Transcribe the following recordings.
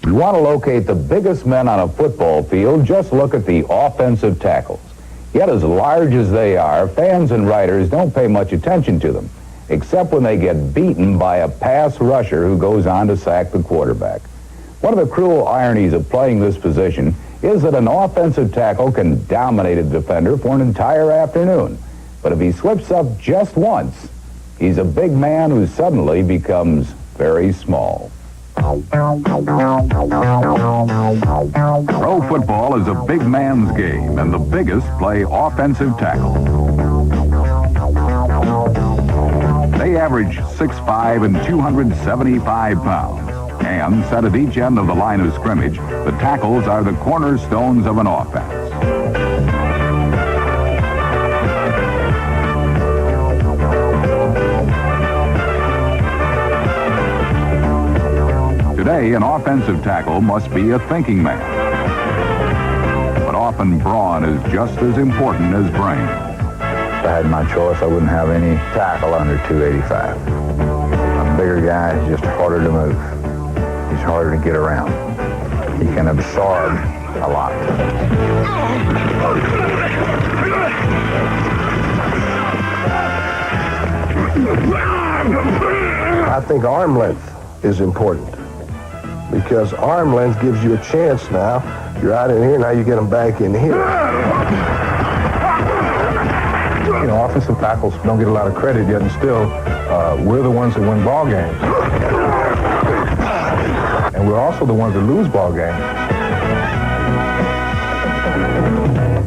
You want to locate the biggest men on a football field, just look at the offensive tackles. Yet as large as they are, fans and writers don't pay much attention to them, except when they get beaten by a pass rusher who goes on to sack the quarterback. One of the cruel ironies of playing this position is that an offensive tackle can dominate a defender for an entire afternoon. But if he slips up just once, he's a big man who suddenly becomes very small. Pro football is a big man's game, and the biggest play offensive tackle. They average 6'5" and 275 pounds. And set at each end of the line of scrimmage, the tackles are the cornerstones of an offense. Today, an offensive tackle must be a thinking man. But often brawn is just as important as brain. If I had my choice, I wouldn't have any tackle under 285. A bigger guy is just harder to move. He's harder to get around. He can absorb a lot. I think arm length is important because arm length gives you a chance now. You're out in here, now you get them back in here. You know, offensive tackles don't get a lot of credit, yet and still, we're the ones that win ball games. And we're also the ones that lose ball games.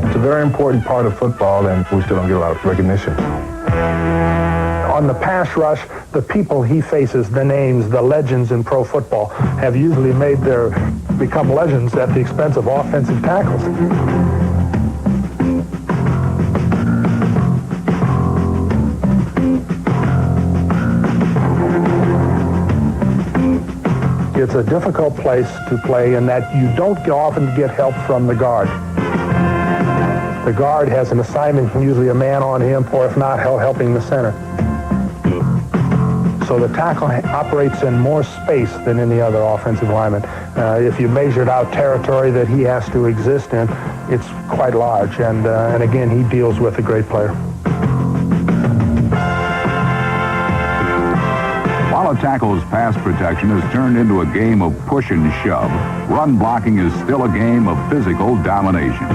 It's a very important part of football, and we still don't get a lot of recognition. On the pass rush, the people he faces, the names, the legends in pro football, have usually become legends at the expense of offensive tackles. It's a difficult place to play in that you don't often get help from the guard. The guard has an assignment, usually a man on him, or if not, helping the center. So the tackle operates in more space than any other offensive lineman. If you measured out territory that he has to exist in, it's quite large. And again, he deals with a great player. While a tackle's pass protection has turned into a game of push and shove, run blocking is still a game of physical domination.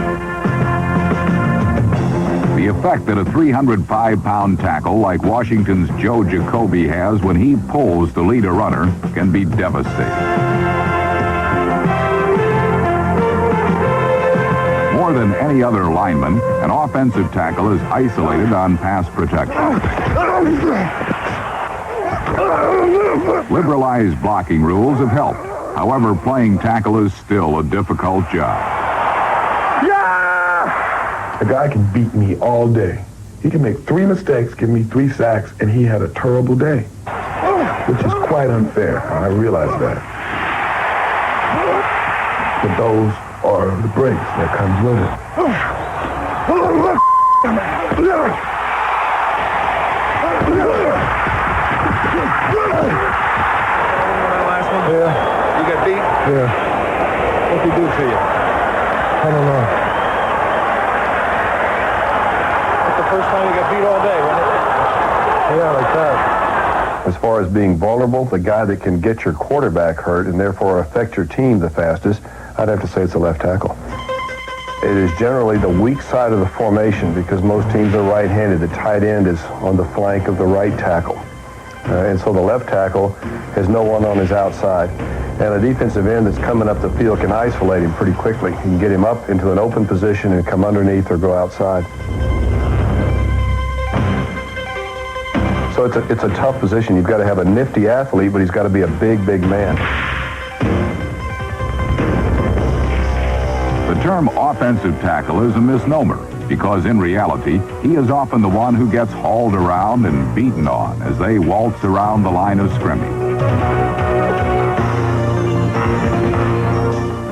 The effect that a 305-pound tackle like Washington's Joe Jacoby has when he pulls to lead a runner can be devastating. More than any other lineman, an offensive tackle is isolated on pass protection. Liberalized blocking rules have helped. However, playing tackle is still a difficult job. A guy can beat me all day. He can make 3 mistakes, give me 3 sacks, and he had a terrible day, which is quite unfair. I realize that. But those are the breaks that comes with it. Yeah. You got beat? Yeah. What'd he do to you? I don't know. That's the first time you got beat all day, wasn't it? Yeah, like that. As far as being vulnerable, the guy that can get your quarterback hurt and therefore affect your team the fastest, I'd have to say it's a left tackle. It is generally the weak side of the formation because most teams are right-handed. The tight end is on the flank of the right tackle. And so the left tackle has no one on his outside. And a defensive end that's coming up the field can isolate him pretty quickly. You can get him up into an open position and come underneath or go outside. So it's a tough position. You've got to have a nifty athlete, but he's got to be a big, big man. The term offensive tackle is a misnomer because in reality, he is often the one who gets hauled around and beaten on as they waltz around the line of scrimmage.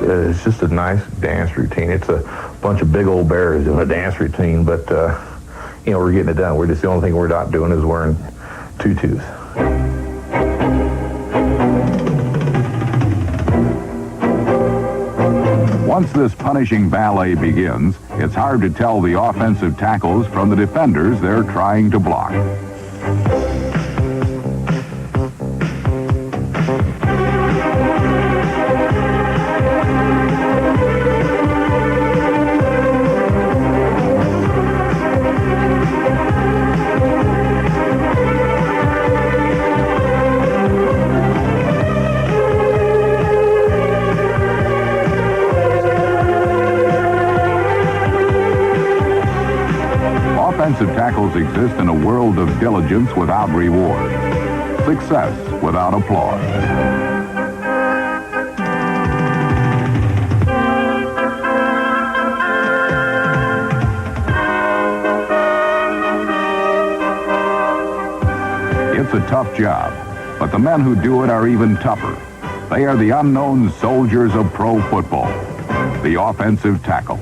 It's just a nice dance routine. It's a bunch of big old bears doing a dance routine, but, we're getting it done. We're just the only thing we're not doing is wearing tutus. Once this punishing ballet begins, it's hard to tell the offensive tackles from the defenders they're trying to block. Offensive tackles exist in a world of diligence without reward, success without applause. It's a tough job, but the men who do it are even tougher. They are the unknown soldiers of pro football, the offensive tackle.